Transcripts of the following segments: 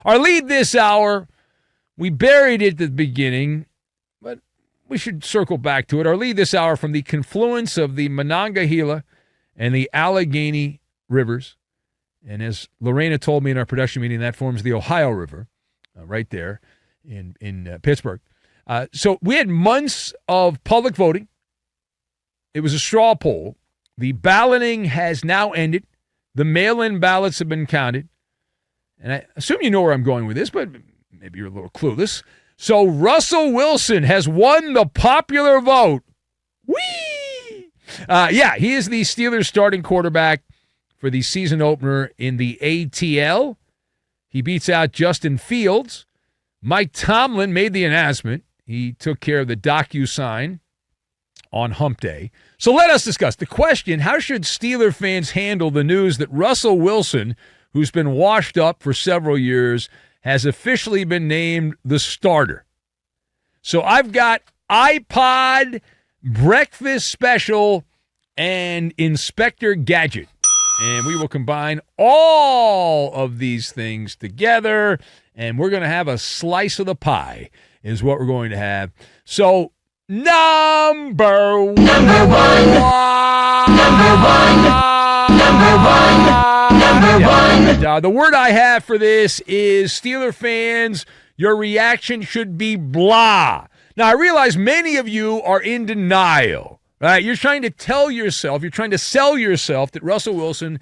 Our lead this hour, we buried it at the beginning, but we should circle back to it. Our lead this hour from the confluence of the Monongahela and the Allegheny rivers. And as Lorena told me in our production meeting, that forms the Ohio River right there in Pittsburgh. So we had months of public voting. It was a straw poll. The balloting has now ended. The mail-in ballots have been counted. And I assume you know where I'm going with this, but maybe you're a little clueless. So Russell Wilson has won the popular vote. Whee! He is the Steelers starting quarterback for the season opener in the ATL. He beats out Justin Fields. Mike Tomlin made the announcement. He took care of the DocuSign on Hump Day. So let us discuss the question, how should Steeler fans handle the news that Russell Wilson, who's been washed up for several years, has officially been named the starter? So I've got iPod, Breakfast Special, and Inspector Gadget. And we will combine all of these things together, and we're going to have a slice of the pie is what we're going to have. So, number one. The word I have for this is, Steeler fans, your reaction should be blah. Now, I realize many of you are in denial. Right, you're trying to tell yourself, you're trying to sell yourself that Russell Wilson,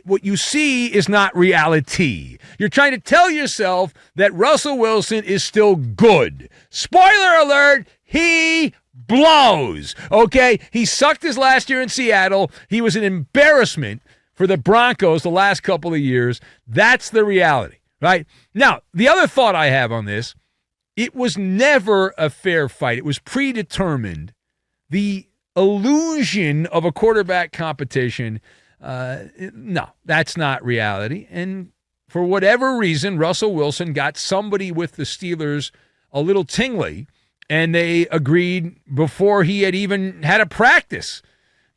what you see is not reality. You're trying to tell yourself that Russell Wilson is still good. Spoiler alert, he blows, okay? He sucked his last year in Seattle. He was an embarrassment for the Broncos the last couple of years. That's the reality, right? Now, the other thought I have on this, it was never a fair fight. It was predetermined. The illusion of a quarterback competition, no, that's not reality. And for whatever reason, Russell Wilson got somebody with the Steelers a little tingly, and they agreed before he had even had a practice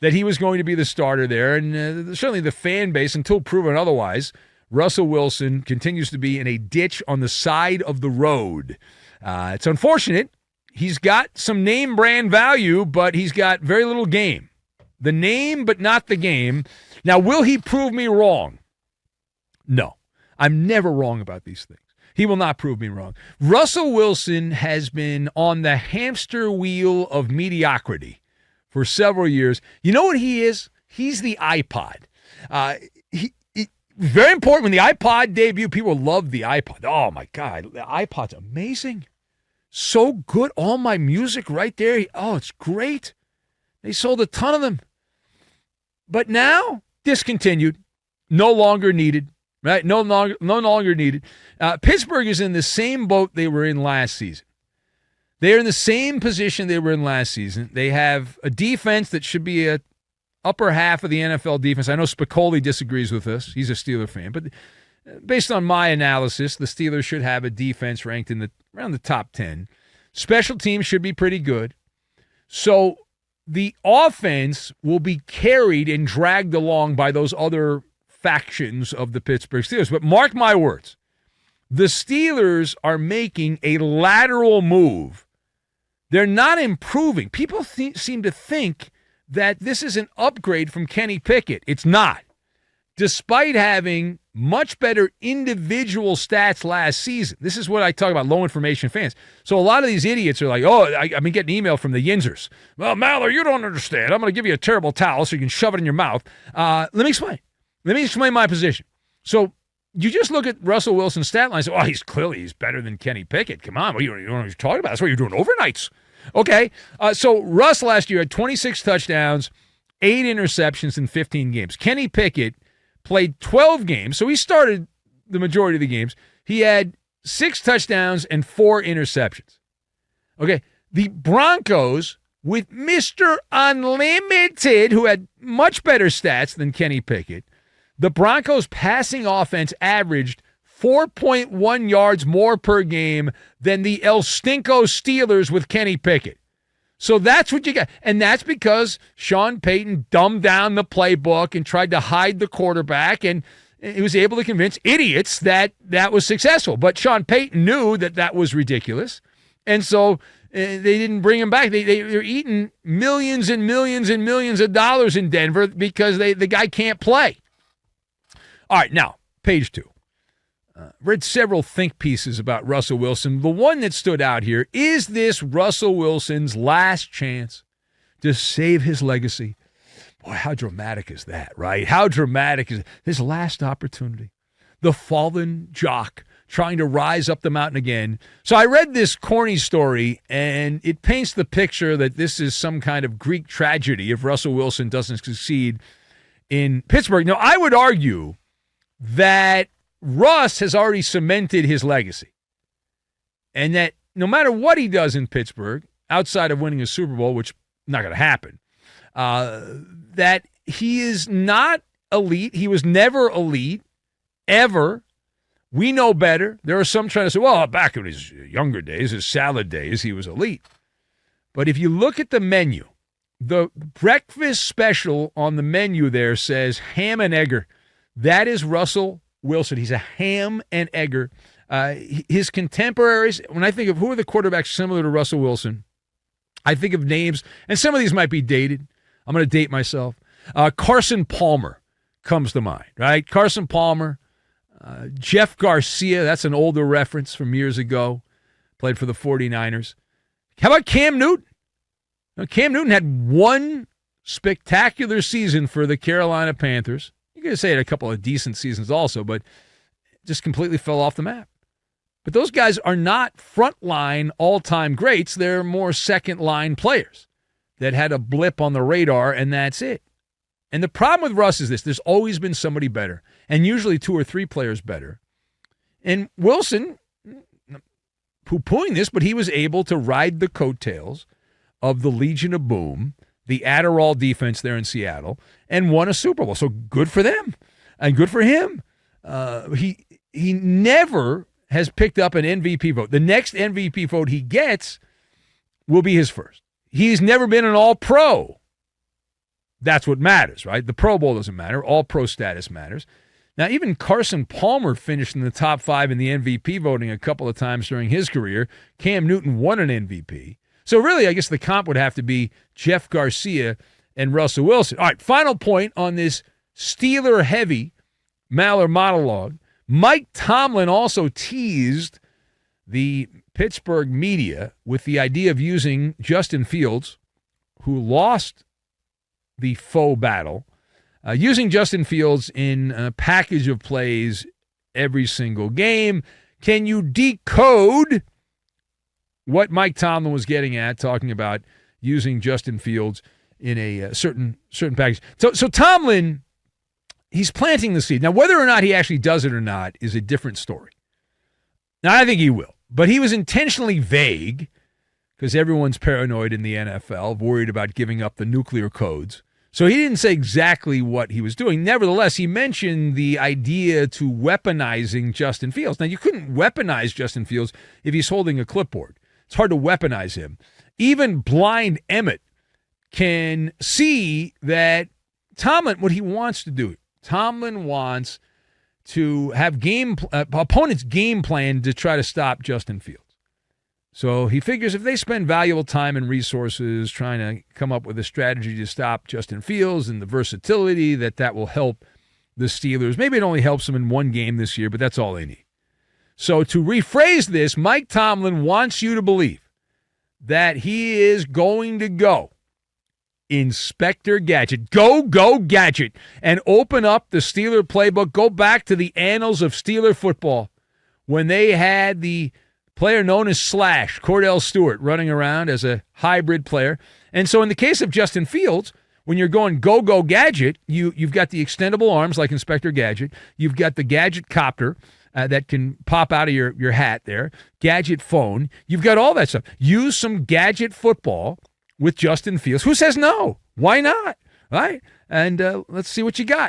that he was going to be the starter there. And certainly the fan base, until proven otherwise, Russell Wilson continues to be in a ditch on the side of the road. It's unfortunate. He's got some name brand value, but he's got very little game. The name, but not the game. Now, will he prove me wrong? No. I'm never wrong about these things. He will not prove me wrong. Russell Wilson has been on the hamster wheel of mediocrity for several years. You know what he is? He's the iPod. Very important. When the iPod debuted, people loved the iPod. Oh, my God. The iPod's amazing. So good. All my music right there. Oh, it's great. They sold a ton of them. But now, discontinued. No longer needed. Right? No longer needed. Pittsburgh is in the same boat they were in last season. They are in the same position they were in last season. They have a defense that should be a upper half of the NFL defense. I know Spicoli disagrees with us. He's a Steeler fan. But based on my analysis, the Steelers should have a defense ranked in around the top 10. Special teams should be pretty good. So the offense will be carried and dragged along by those other factions of the Pittsburgh Steelers. But mark my words, the Steelers are making a lateral move. They're not improving. People seem to think that this is an upgrade from Kenny Pickett. It's not. Despite having much better individual stats last season. This is what I talk about, low information fans. So a lot of these idiots are like, I've been getting email from the Yinzers. Well, Maller, you don't understand. I'm going to give you a terrible towel so you can shove it in your mouth. Let me explain. Let me explain my position. So you just look at Russell Wilson's stat line and say, he's better than Kenny Pickett. Come on, you don't know what you're talking about. That's what you're doing overnights. Okay, so Russ last year had 26 touchdowns, 8 interceptions in 15 games. Kenny Pickett played 12 games, so he started the majority of the games. He had 6 touchdowns and 4 interceptions. Okay, the Broncos with Mr. Unlimited, who had much better stats than Kenny Pickett, the Broncos passing offense averaged 4.1 yards more per game than the El Stinko Steelers with Kenny Pickett. So that's what you got. And that's because Sean Payton dumbed down the playbook and tried to hide the quarterback. And he was able to convince idiots that that was successful. But Sean Payton knew that that was ridiculous, and so they didn't bring him back. They're eating millions and millions and millions of dollars in Denver because the guy can't play. All right, now, page 2. Read several think pieces about Russell Wilson. The one that stood out here, is this Russell Wilson's last chance to save his legacy? Boy, how dramatic is that, right? How dramatic is his last opportunity? The fallen jock trying to rise up the mountain again. So I read this corny story, and it paints the picture that this is some kind of Greek tragedy if Russell Wilson doesn't succeed in Pittsburgh. Now, I would argue that Russ has already cemented his legacy, and that no matter what he does in Pittsburgh, outside of winning a Super Bowl, which is not going to happen, that he is not elite. He was never elite, ever. We know better. There are some trying to say, well, back in his younger days, his salad days, he was elite. But if you look at the menu, the breakfast special on the menu there says ham and egger. That is Russell Wilson. He's a ham and egger. His contemporaries, when I think of who are the quarterbacks similar to Russell Wilson, I think of names, and some of these might be dated. I'm going to date myself. Carson Palmer comes to mind, right? Carson Palmer, Jeff Garcia, that's an older reference from years ago, played for the 49ers. How about Cam Newton? Now, Cam Newton had one spectacular season for the Carolina Panthers. You could say he had a couple of decent seasons also, but just completely fell off the map. But those guys are not frontline all-time greats. They're more second-line players that had a blip on the radar, and that's it. And the problem with Russ is this. There's always been somebody better, and usually 2 or 3 players better. And Wilson, poo-pooing this, but he was able to ride the coattails of the Legion of Boom, the Adderall defense there in Seattle, and won a Super Bowl. So good for them, and good for him. He never has picked up an MVP vote. The next MVP vote he gets will be his first. He's never been an All-Pro. That's what matters, right? The Pro Bowl doesn't matter. All-Pro status matters. Now, even Carson Palmer finished in the top 5 in the MVP voting a couple of times during his career. Cam Newton won an MVP. So really, I guess the comp would have to be Jeff Garcia and Russell Wilson. All right, final point on this Steeler-heavy Maller monologue. Mike Tomlin also teased the Pittsburgh media with the idea of using Justin Fields, who lost the faux battle, using Justin Fields in a package of plays every single game. Can you decode what Mike Tomlin was getting at, talking about using Justin Fields in a certain package? So Tomlin, he's planting the seed. Now, whether or not he actually does it or not is a different story. Now, I think he will. But he was intentionally vague because everyone's paranoid in the NFL, worried about giving up the nuclear codes. So he didn't say exactly what he was doing. Nevertheless, he mentioned the idea to weaponizing Justin Fields. Now, you couldn't weaponize Justin Fields if he's holding a clipboard. It's hard to weaponize him. Even blind Emmett can see that Tomlin, what he wants to do, Tomlin wants to have opponents' game plan to try to stop Justin Fields. So he figures if they spend valuable time and resources trying to come up with a strategy to stop Justin Fields and the versatility, that will help the Steelers. Maybe it only helps them in one game this year, but that's all they need. So to rephrase this, Mike Tomlin wants you to believe that he is going to go Inspector Gadget. Go Gadget, and open up the Steeler playbook. Go back to the annals of Steeler football when they had the player known as Slash, Cordell Stewart, running around as a hybrid player. And so in the case of Justin Fields, when you're going go Gadget, you've got the extendable arms like Inspector Gadget. You've got the Gadget copter that can pop out of your hat there. Gadget phone. You've got all that stuff. Use some Gadget football with Justin Fields. Who says no? Why not? Right? And let's see what you got.